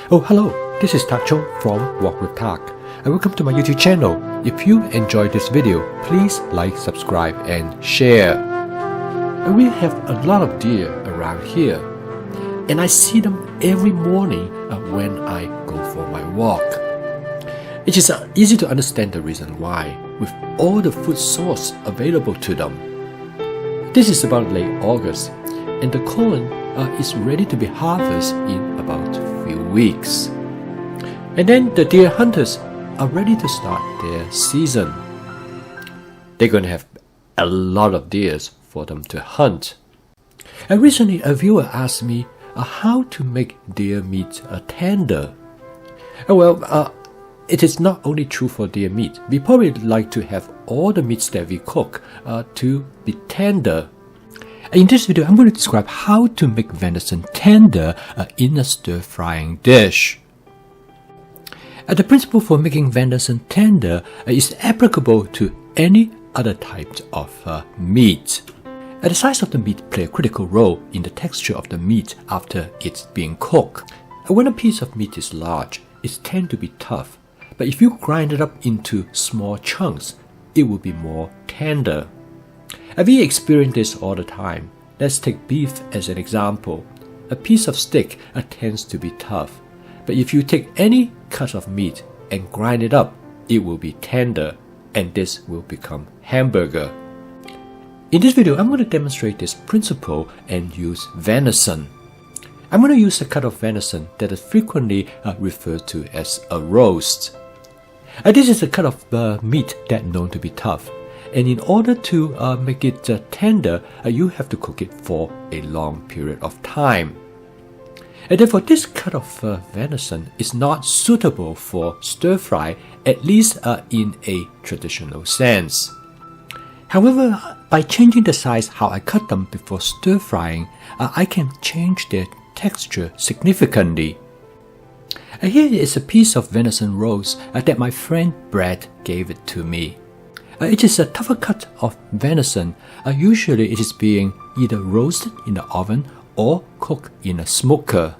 Oh, hello, this is Tacho from Walk with Tak, and welcome to my YouTube channel. If you enjoyed this video, please like, subscribe, and share. We have a lot of deer around here, and I see them every morning when I go for my walk. It is easy to understand the reason why, with all the food source available to them. This is about late August, and the corn is ready to be harvested in about a few weeks. And then the deer hunters are ready to start their season. They're going to have a lot of deer for them to hunt. And recently a viewer asked me how to make deer meat tender. It is not only true for deer meat. We probably like to have all the meats that we cook to be tender. In this video, I'm going to describe how to make venison tender in a stir-frying dish. The principle for making venison tender is applicable to any other types of meat. The size of the meat plays a critical role in the texture of the meat after it's being cooked. When a piece of meat is large, it tends to be tough, but if you grind it up into small chunks, it will be more tender. We experience this all the time. Let's take beef as an example. A piece of steak tends to be tough, but if you take any cut of meat and grind it up, it will be tender, and this will become hamburger. In this video, I'm going to demonstrate this principle and use venison. I'm going to use a cut of venison that is frequently referred to as a roast. This is a cut of meat that is known to be tough. And in order to make it tender, you have to cook it for a long period of time. And therefore, this cut of venison is not suitable for stir-fry, at least in a traditional sense. However, by changing the size how I cut them before stir-frying, I can change their texture significantly. Here is a piece of venison roast that my friend Brad gave it to me. It is a tougher cut of venison. Usually it is being either roasted in the oven or cooked in a smoker.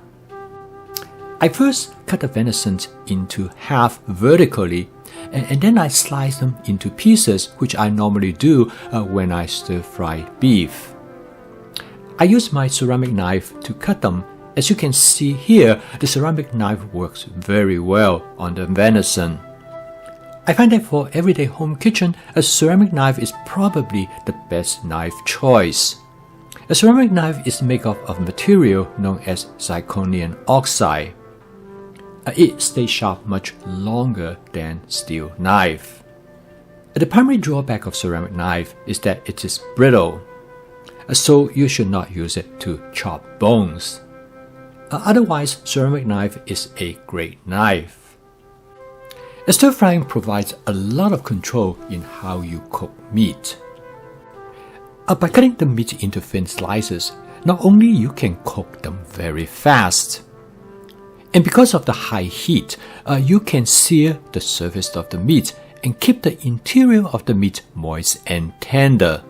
I first cut the venison into half vertically, and then I slice them into pieces, which I normally do when I stir-fry beef. I use my ceramic knife to cut them. As you can see here, the ceramic knife works very well on the venison. I find that for everyday home kitchen, a ceramic knife is probably the best knife choice. A ceramic knife is made up of material known as zirconium oxide. It stays sharp much longer than steel knife. The primary drawback of ceramic knife is that it is brittle, so you should not use it to chop bones. Otherwise, ceramic knife is a great knife. Stir-frying provides a lot of control in how you cook meat. By cutting the meat into thin slices, not only you can cook them very fast, and because of the high heat, you can sear the surface of the meat and keep the interior of the meat moist and tender.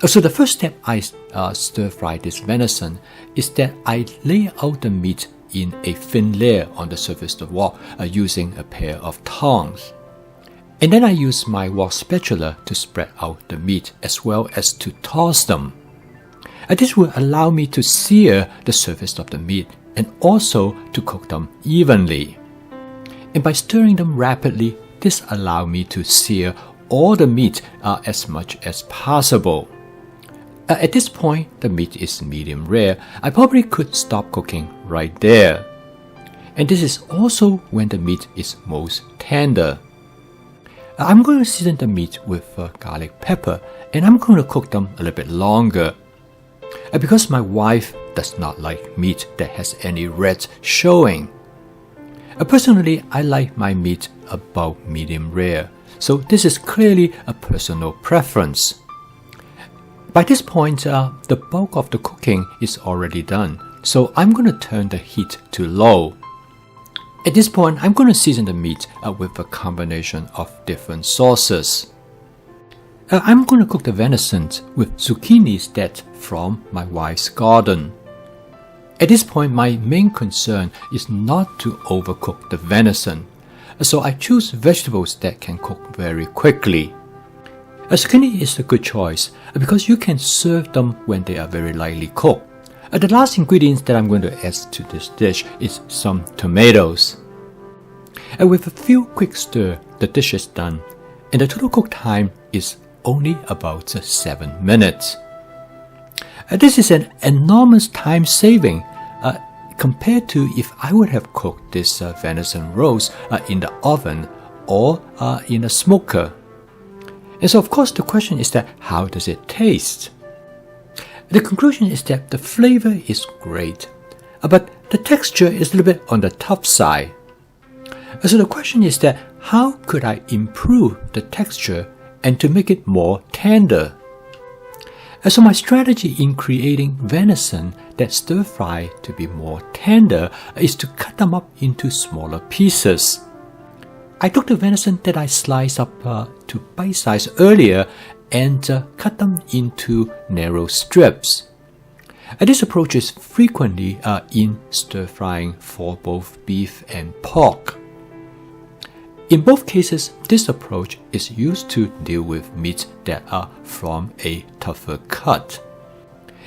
So the first step I stir-fry this venison is that I lay out the meat in a thin layer on the surface of the wok using a pair of tongs. And then I use my wok spatula to spread out the meat as well as to toss them. This will allow me to sear the surface of the meat and also to cook them evenly. And by stirring them rapidly, this allows me to sear all the meat as much as possible. At this point, the meat is medium rare. I probably could stop cooking right there. And this is also when the meat is most tender. I'm going to season the meat with garlic pepper, and I'm going to cook them a little bit longer. Because my wife does not like meat that has any red showing. Personally, I like my meat about medium rare, so this is clearly a personal preference. By this point, the bulk of the cooking is already done, so I'm going to turn the heat to low. At this point, I'm going to season the meat with a combination of different sauces. I'm going to cook the venison with zucchinis that from my wife's garden. At this point, my main concern is not to overcook the venison, so I choose vegetables that can cook very quickly. Zucchini is a good choice because you can serve them when they are very lightly cooked. The last ingredient that I'm going to add to this dish is some tomatoes. With a few quick stir, the dish is done, and the total cook time is only about 7 minutes. This is an enormous time saving compared to if I would have cooked this venison roast in the oven or in a smoker. And so of course the question is that how does it taste? The conclusion is that the flavor is great, but the texture is a little bit on the tough side. So the question is that how could I improve the texture and to make it more tender? So my strategy in creating venison that stir-fry to be more tender is to cut them up into smaller pieces. I took the venison that I sliced up to bite size earlier and cut them into narrow strips. This approach is frequently in stir-frying for both beef and pork. In both cases, this approach is used to deal with meats that are from a tougher cut.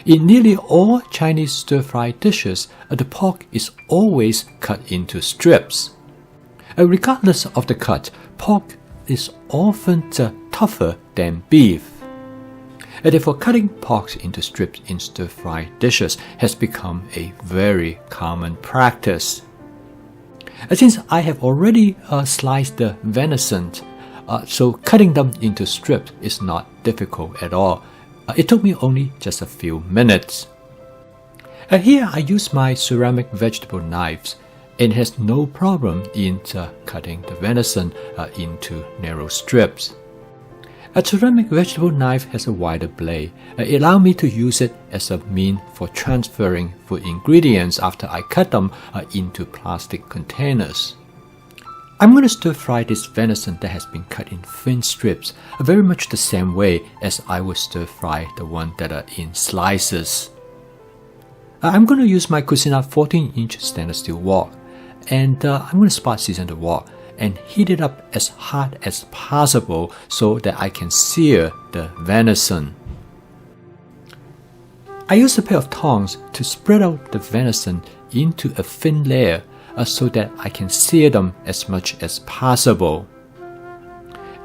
In nearly all Chinese stir-fry dishes, the pork is always cut into strips. Regardless of the cut, pork is often tougher than beef. Therefore, cutting pork into strips in stir-fry dishes has become a very common practice. Since I have already sliced the venison, so cutting them into strips is not difficult at all. It took me only just a few minutes. Here I use my ceramic vegetable knives and has no problem in cutting the venison into narrow strips. A ceramic vegetable knife has a wider blade. It allows me to use it as a means for transferring food ingredients after I cut them into plastic containers. I'm going to stir fry this venison that has been cut in thin strips, very much the same way as I would stir fry the one that are in slices. I'm going to use my Cuisinart 14-inch stainless steel wok, and I'm going to spot season the wok and heat it up as hot as possible so that I can sear the venison. I use a pair of tongs to spread out the venison into a thin layer so that I can sear them as much as possible.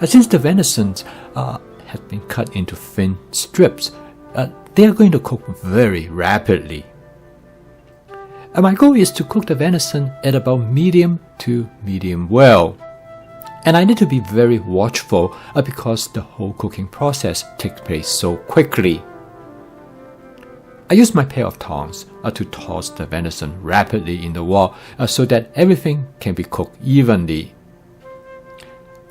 Since the venison has been cut into thin strips, they are going to cook very rapidly. My goal is to cook the venison at about medium to medium well. And I need to be very watchful because the whole cooking process takes place so quickly. I use my pair of tongs to toss the venison rapidly in the wok so that everything can be cooked evenly.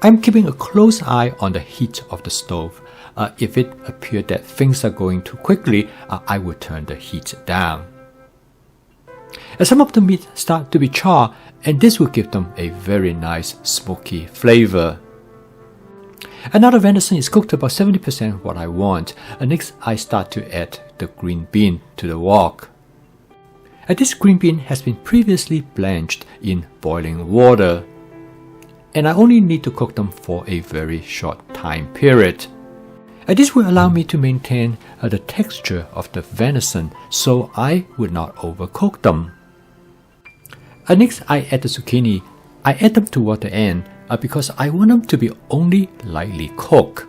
I'm keeping a close eye on the heat of the stove. If it appears that things are going too quickly, I will turn the heat down. Some of the meat start to be charred, and this will give them a very nice smoky flavor. Another venison is cooked about 70% what I want. Next, I start to add the green bean to the wok. This green bean has been previously blanched in boiling water, and I only need to cook them for a very short time period. This will allow me to maintain the texture of the venison so I will not overcook them. Next, I add the zucchini. I add them toward the end because I want them to be only lightly cooked.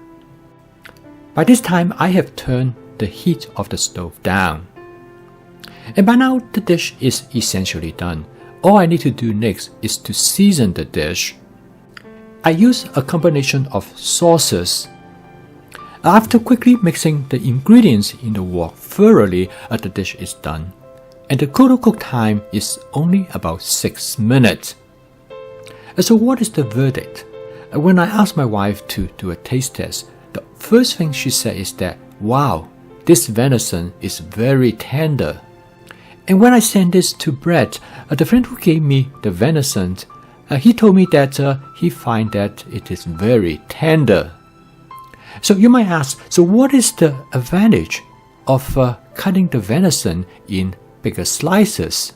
By this time, I have turned the heat of the stove down. And by now, the dish is essentially done. All I need to do next is to season the dish. I use a combination of sauces. After quickly mixing the ingredients in the wok thoroughly, the dish is done. And the total cook time is only about 6 minutes. So what is the verdict? When I asked my wife to do a taste test, the first thing she said is that, wow, this venison is very tender. And when I sent this to Brett, the friend who gave me the venison, he told me that he finds that it is very tender. So you might ask, so what is the advantage of cutting the venison in bigger slices.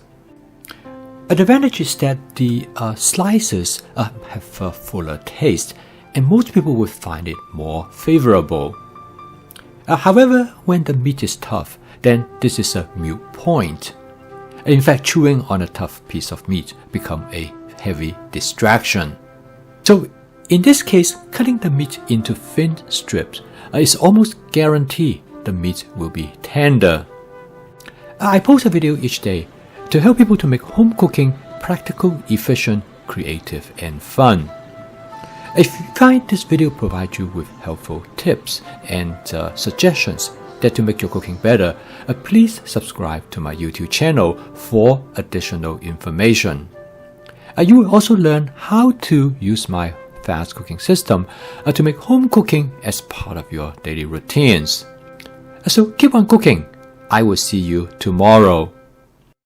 The advantage is that the slices have a fuller taste, and most people will find it more favorable. However, when the meat is tough, then this is a moot point. In fact, chewing on a tough piece of meat becomes a heavy distraction. So in this case, cutting the meat into thin strips is almost guaranteed the meat will be tender. I post a video each day to help people to make home cooking practical, efficient, creative, and fun. If you find this video provides you with helpful tips and suggestions to make your cooking better, please subscribe to my YouTube channel for additional information. You will also learn how to use my fast cooking system to make home cooking as part of your daily routines. So keep on cooking. I will see you tomorrow.